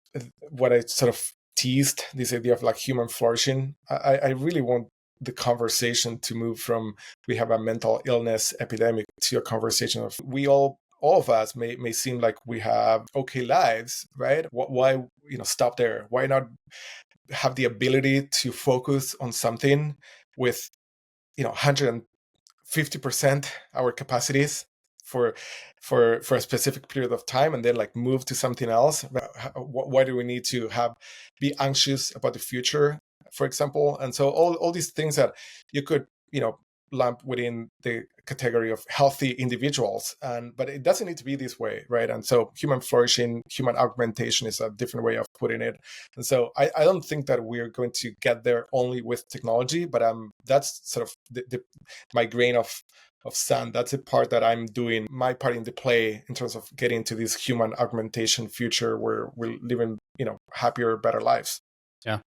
what I sort of teased, this idea of like human flourishing. I really want the conversation to move from we have a mental illness epidemic to a conversation of we all of us may seem like we have okay lives, right? Why stop there? Why not have the ability to focus on something with 150% our capacities for a specific period of time, and then like move to something else? Why do we need to be anxious about the future, for example? And so all these things that you could lump within the category of healthy individuals, but it doesn't need to be this way, right? And so human flourishing, human augmentation is a different way of putting it. And so I don't think that we're going to get there only with technology, but that's sort of my grain of sand. That's the part that I'm doing my part in the play in terms of getting to this human augmentation future where we're living happier, better lives. Yeah.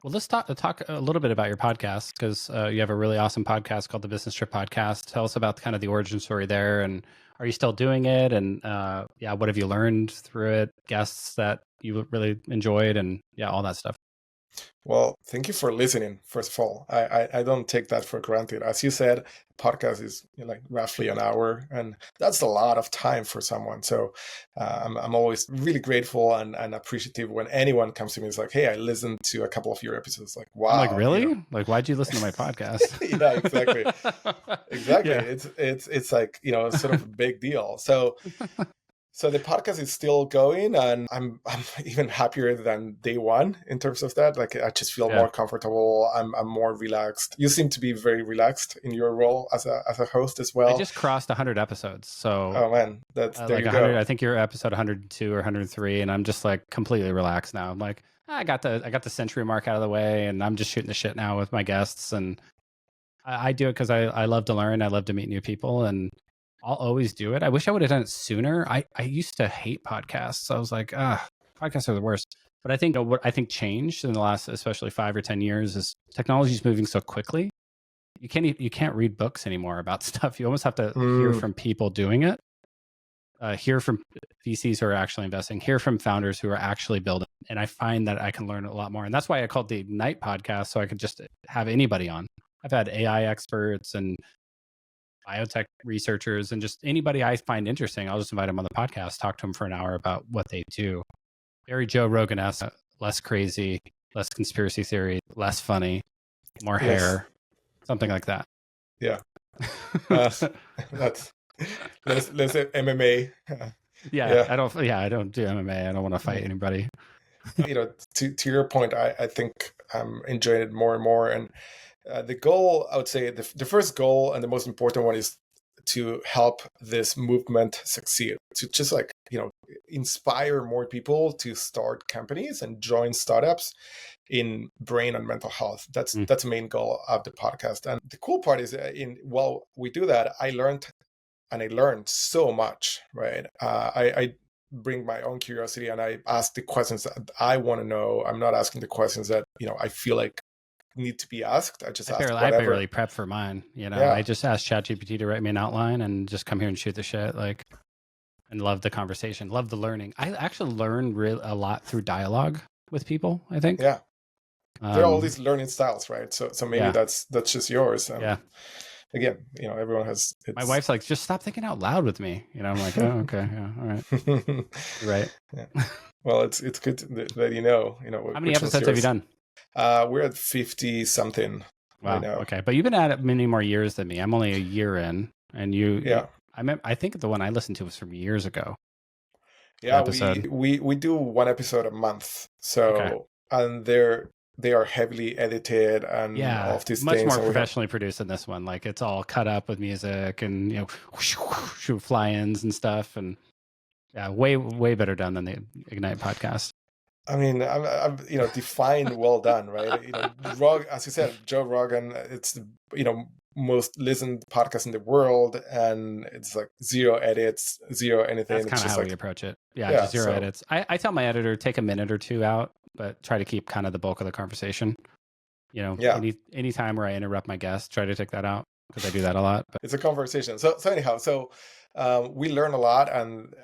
Well, let's talk a little bit about your podcast, because you have a really awesome podcast called the Business Trip Podcast. Tell us about kind of the origin story there, and are you still doing it? And what have you learned through it? Guests that you really enjoyed, and all that stuff. Well, thank you for listening. First of all, I don't take that for granted. As you said, podcast is like roughly an hour, and that's a lot of time for someone. So I'm always really grateful and appreciative when anyone comes to me and is like, "Hey, I listened to a couple of your episodes." Like, wow, I'm like, really? Like, why'd you listen to my podcast? Yeah, exactly. Yeah. It's like sort of a big deal. So the podcast is still going, and I'm even happier than day one in terms of that. Like I just feel more comfortable. I'm more relaxed. You seem to be very relaxed in your role as a host as well. I just crossed 100 episodes, so oh man, that's there like you 100. go. I think you're episode 102 or 103, and I'm just like completely relaxed now. I'm like, I got the century mark out of the way, and I'm just shooting the shit now with my guests, and I do it because I love to learn. I love to meet new people, and I'll always do it. I wish I would have done it sooner. I used to hate podcasts. I was like, podcasts are the worst. But I think what I think changed in the last, especially 5 or 10 years, is technology is moving so quickly. You can't read books anymore about stuff. You almost have to hear from people doing it. Hear from VCs who are actually investing. Hear from founders who are actually building. And I find that I can learn a lot more. And that's why I called the Ignite podcast, so I could just have anybody on. I've had AI experts and biotech researchers and just anybody I find interesting. I'll just invite them on the podcast, talk to them for an hour about what they do. Very Joe Rogan-esque, less crazy, less conspiracy theory, less funny, more hair, something like that. Yeah. That's less MMA. Yeah. I don't do MMA. I don't want to fight anybody. To your point, I think I'm enjoying it more and more. And the goal, I would say, the first goal and the most important one is to help this movement succeed, to just like, inspire more people to start companies and join startups in brain and mental health. That's the main goal of the podcast. And the cool part is, while we do that, I learned so much, right? I bring my own curiosity and I ask the questions that I want to know. I'm not asking the questions that, I feel like need to be asked. I just ask I whatever. barely prep for mine. Yeah. I just asked ChatGPT to write me an outline and just come here and shoot the shit. And love the conversation, love the learning. I actually learn a lot through dialogue with people, I think. Yeah. There are all these learning styles, right? So maybe that's just yours. Yeah. Again, everyone has. My wife's like, just stop thinking out loud with me. I'm like, oh, okay, yeah, all right. You're right. Yeah. Well, it's good that you know. How many episodes have you done? We're at 50 something. Wow. Right now. Okay, but you've been at it many more years than me. I'm only a year in, and you. Yeah. I think the one I listened to was from years ago. Yeah, we do one episode a month. So and they are heavily edited and all of these much things. Much more professionally produced than this one. Like it's all cut up with music and fly-ins and stuff, and way better done than the Ignite podcast. I mean, I'm defined well done, right? As you said, Joe Rogan, it's the most listened podcast in the world, and it's like zero edits, zero anything. That's kind of how we approach it. Yeah, just zero edits. I tell my editor, take a minute or two out, but try to keep kind of the bulk of the conversation. Any time where I interrupt my guest, try to take that out because I do that a lot. But it's a conversation. So anyhow, we learn a lot, and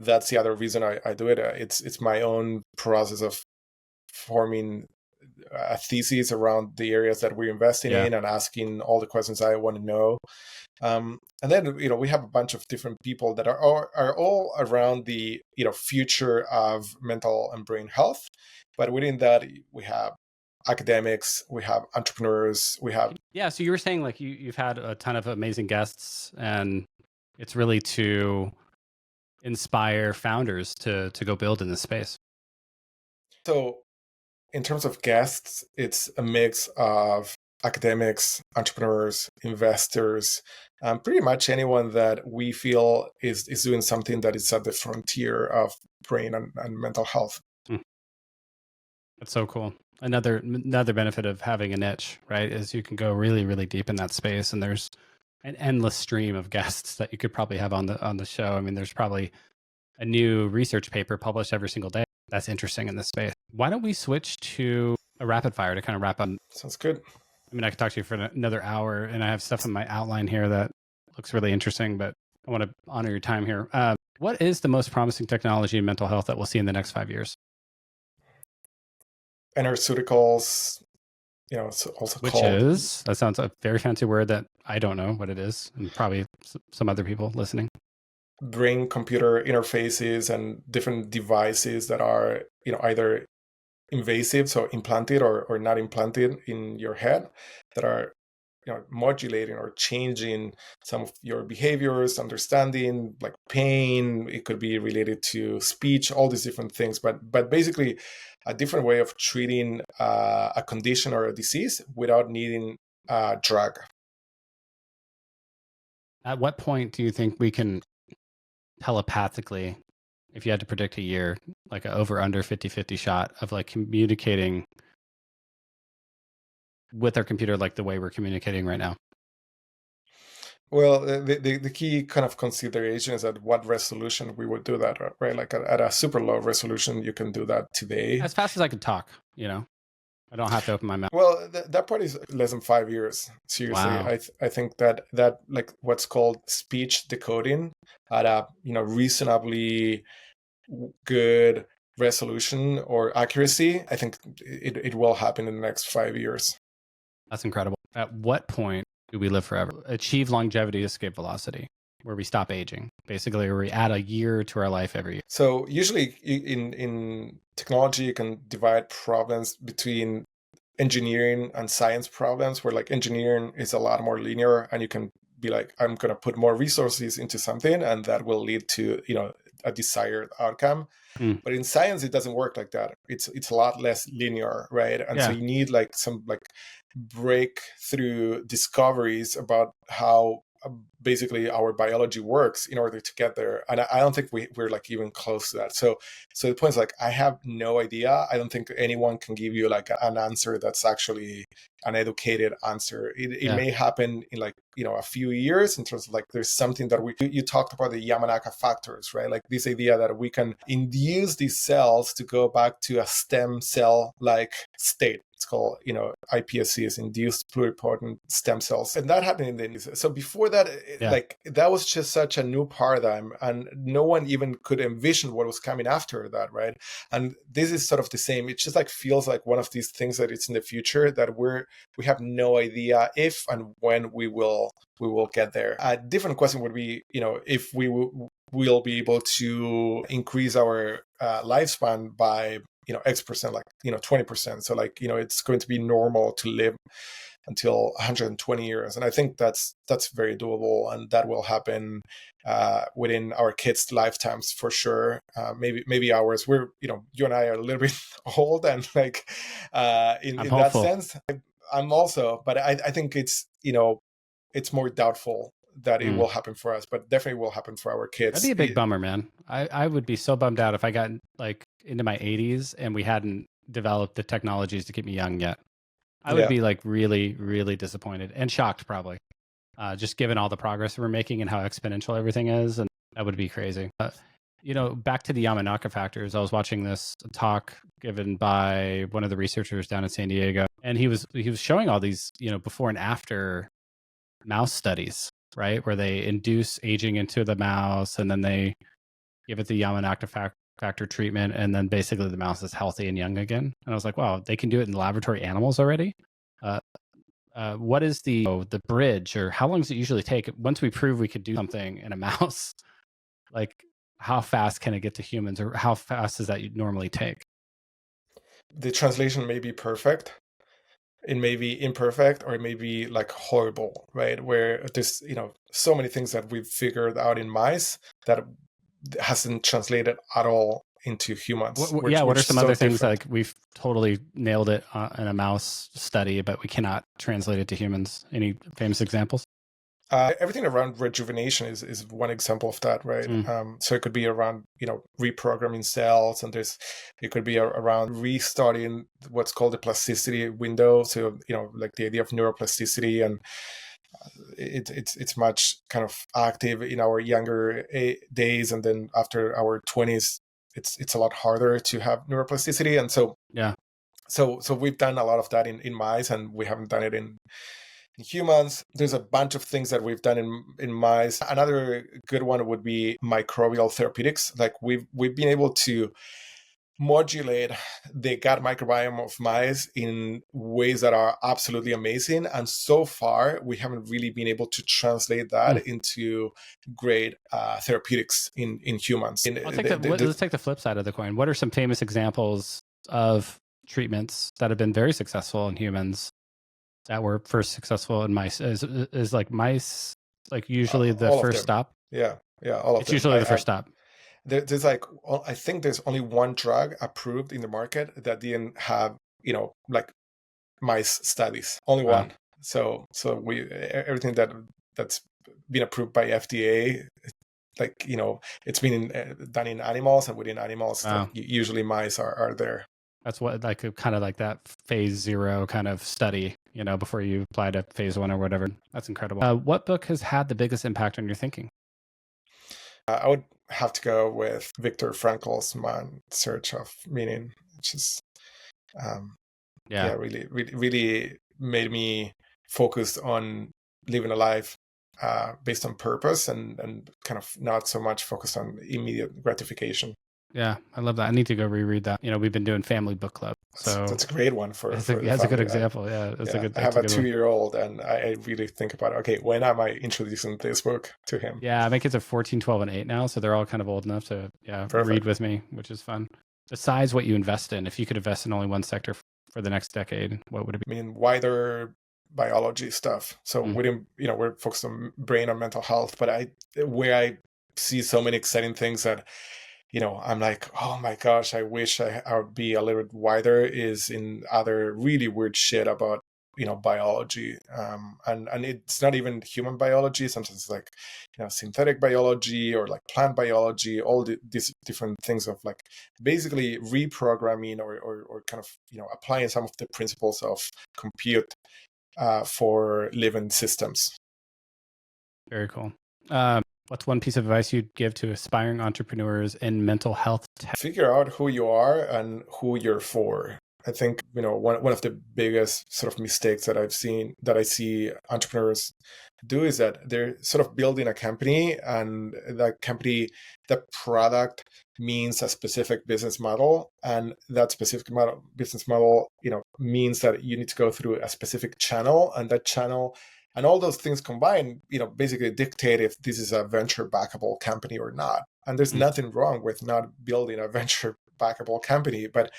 that's the other reason I do it. It's my own process of forming a thesis around the areas that we're investing in and asking all the questions I want to know. And then, we have a bunch of different people that are all around the, future of mental and brain health. But within that, we have academics, we have entrepreneurs, we have... Yeah, so you were saying like you've had a ton of amazing guests, and it's really to inspire founders to go build in this space. So in terms of guests, it's a mix of academics, entrepreneurs, investors, pretty much anyone that we feel is doing something that is at the frontier of brain and mental health. That's so cool. Another benefit of having a niche, right, is you can go really, really deep in that space, and there's an endless stream of guests that you could probably have on the show. I mean, there's probably a new research paper published every single day that's interesting in this space. Why don't we switch to a rapid fire to kind of wrap up? Sounds good. I mean, I could talk to you for another hour, and I have stuff in my outline here that looks really interesting, but I want to honor your time here. What is the most promising technology in mental health that we'll see in the next 5 years? Enerceuticals, it's also Which called... is, that sounds a very fancy word that I don't know what it is, and probably some other people listening. Brain-computer interfaces and different devices that are, either invasive, so implanted or not implanted in your head, that are, modulating or changing some of your behaviors, understanding, like pain. It could be related to speech, all these different things. But basically, a different way of treating a condition or a disease without needing a drug. At what point do you think we can telepathically, if you had to predict a year, like an over under 50-50 shot of like communicating with our computer like the way we're communicating right now? Well, the key kind of consideration is at what resolution we would do that, right? Like at a super low resolution, you can do that today. As fast as I can talk, I don't have to open my mouth. Well, that part is less than 5 years. Seriously, wow. I think that like what's called speech decoding at a reasonably good resolution or accuracy, I think it will happen in the next 5 years. That's incredible. At what point do we live forever? Achieve longevity, escape velocity, where we stop aging, basically, where we add a year to our life every year. So usually in technology, you can divide problems between engineering and science problems, where like engineering is a lot more linear, and you can be like, I'm going to put more resources into something, and that will lead to a desired outcome. But in science, it doesn't work like that. It's a lot less linear, right? And so you need like some like breakthrough discoveries about how basically our biology works in order to get there. And I don't think we're like even close to that. So the point is like, I have no idea. I don't think anyone can give you like an answer that's actually an educated answer. It may happen in like, a few years in terms of like, there's something that you talked about the Yamanaka factors, right? Like this idea that we can induce these cells to go back to a stem cell like state. It's called, iPSCs, induced pluripotent stem cells. And that happened in the, so before that, like that was just such a new paradigm, and no one even could envision what was coming after that, right? And this is sort of the same. It just like feels like one of these things that it's in the future that we have no idea if and when we will get there. A different question would be, if we will be able to increase our lifespan by X%, like 20%. So like it's going to be normal to live until 120 years, and I think that's very doable, and that will happen within our kids' lifetimes for sure. Maybe ours. We're you and I are a little bit old, and like in that sense, I'm also, but I think it's it's more doubtful that it will happen for us, but definitely will happen for our kids. That'd be a big bummer, man. I would be so bummed out if I got like into my 80s and we hadn't developed the technologies to keep me young yet. I would be like really, really disappointed and shocked probably, just given all the progress we're making and how exponential everything is. And that would be crazy. Back to the Yamanaka factors, I was watching this talk given by one of the researchers down in San Diego, and he was showing all these, before and after mouse studies, right? Where they induce aging into the mouse and then they give it the Yamanaka factor treatment, and then basically the mouse is healthy and young again. And I was like, wow, they can do it in laboratory animals already? What is the bridge, or how long does it usually take once we prove we could do something in a mouse? Like, how fast can it get to humans, or how fast does that normally take? The translation may be perfect, it may be imperfect, or it may be like horrible, right? Where there's so many things that we've figured out in mice that hasn't translated at all into humans. What are some other things like we've totally nailed it in a mouse study, but we cannot translate it to humans? Any famous examples? Everything around rejuvenation is one example of that, right? So it could be around reprogramming cells, and it could be around restarting what's called the plasticity window. So like the idea of neuroplasticity, and it's much kind of active in our younger days, and then after our 20s, it's a lot harder to have neuroplasticity, and so so we've done a lot of that in mice, and we haven't done it in humans. There's a bunch of things that we've done in mice. Another good one would be microbial therapeutics. Like we've been able to modulate the gut microbiome of mice in ways that are absolutely amazing. And so far, we haven't really been able to translate that into great therapeutics in humans. Let's take the flip side of the coin. What are some famous examples of treatments that have been very successful in humans that were first successful in mice? Is like mice like usually the first stop? Yeah, all of them. It's usually the first stop. There's like, I think there's only one drug approved in the market that didn't have like mice studies. Only one. So we everything that's been approved by FDA, like it's been done in animals, and within animals, like, usually mice are there. That's what like kind of like that phase 0 kind of study, before you apply to phase 1 or whatever. That's incredible. What book has had the biggest impact on your thinking? I would have to go with Viktor Frankl's Man's Search of Meaning, which is really made me focused on living a life based on purpose, and kind of not so much focused on immediate gratification. Yeah, I love that. I need to go reread that. We've been doing family book club, so that's a great one for. That's a good example. I have a 2-year-old, and I really think about, okay, when am I introducing this book to him? Yeah, my kids are 14, 12, and 8 now, so they're all kind of old enough to read with me, which is fun. Besides what you invest in, if you could invest in only one sector for the next decade, what would it be? I mean, wider biology stuff. So we're focused on brain and mental health, but where I see so many exciting things that I'm like, oh my gosh, I wish I would be a little bit wider, is in other really weird shit about biology, and it's not even human biology. Sometimes it's like synthetic biology or like plant biology, all these different things of like basically reprogramming or kind of applying some of the principles of compute for living systems. Very cool. What's one piece of advice you'd give to aspiring entrepreneurs in mental health tech? Figure out who you are and who you're for. I think one of the biggest sort of mistakes that I see entrepreneurs do is that they're sort of building a company, and that company, the product means a specific business model, and that specific business model means that you need to go through a specific channel, and that channel and all those things combined basically dictate if this is a venture backable company or not. And there's nothing wrong with not building a venture backable company, but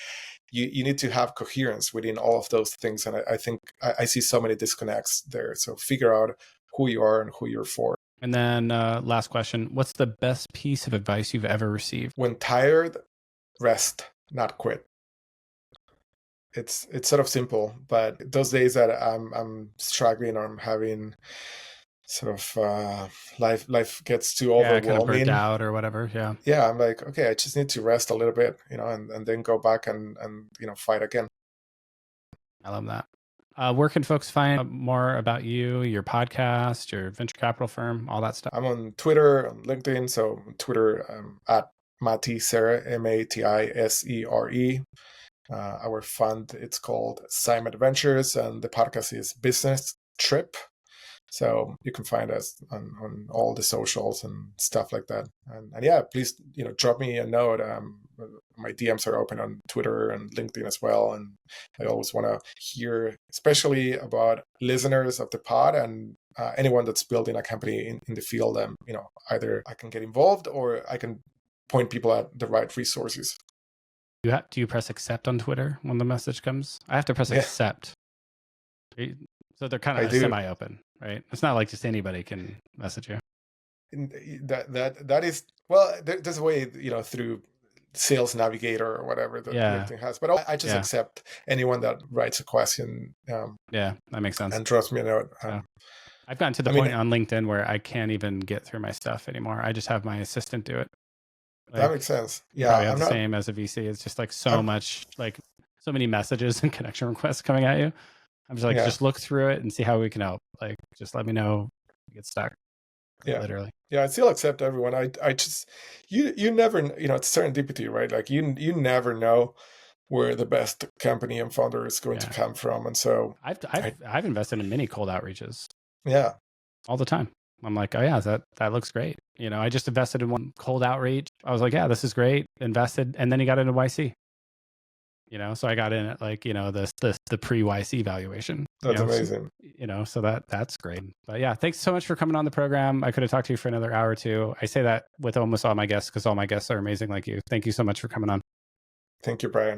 you need to have coherence within all of those things. And I think I see so many disconnects there. So figure out who you are and who you're for. And then last question, what's the best piece of advice you've ever received? When tired, rest, not quit. It's sort of simple, but those days that I'm struggling or I'm having sort of life gets too overwhelming, kind of burnt out or whatever. Yeah, I'm like, okay, I just need to rest a little bit, and then go back and fight again. I love that. Where can folks find more about you, your podcast, your venture capital firm, all that stuff? I'm on Twitter, on LinkedIn. So on Twitter, at Matias Sere, Matisere. Our fund, it's called PsyMed Ventures, and the podcast is Business Trip. So you can find us on all the socials and stuff like that. And yeah, please, drop me a note. My DMs are open on Twitter and LinkedIn as well. And I always want to hear, especially about listeners of the pod and anyone that's building a company in the field. Either I can get involved or I can point people at the right resources. Do you press accept on Twitter when the message comes? I have to press accept. So they're kind of semi-open, right? It's not like just anybody can message you. That is, well, there's a way, through Sales Navigator or whatever that LinkedIn has. But I just accept anyone that writes a question. Yeah, that makes sense. And drops me a note. I've gotten to the point on LinkedIn where I can't even get through my stuff anymore. I just have my assistant do it. That makes sense. Yeah, probably have the same as a VC. It's just like so many messages and connection requests coming at you. I'm just like, just look through it and see how we can help. Like, just let me know if you get stuck. Yeah, literally. Yeah, I still accept everyone. I just you never it's serendipity, right? Like you never know where the best company and founder is going to come from, and so I've invested in many cold outreaches. Yeah, all the time. I'm like, oh yeah, that looks great. I just invested in one cold outreach. I was like, yeah, this is great. Invested, and then he got into YC. So I got in at like the pre-YC valuation. That's amazing. So that's great. But yeah, thanks so much for coming on the program. I could have talked to you for another hour or two. I say that with almost all my guests because all my guests are amazing like you. Thank you so much for coming on. Thank you, Brian.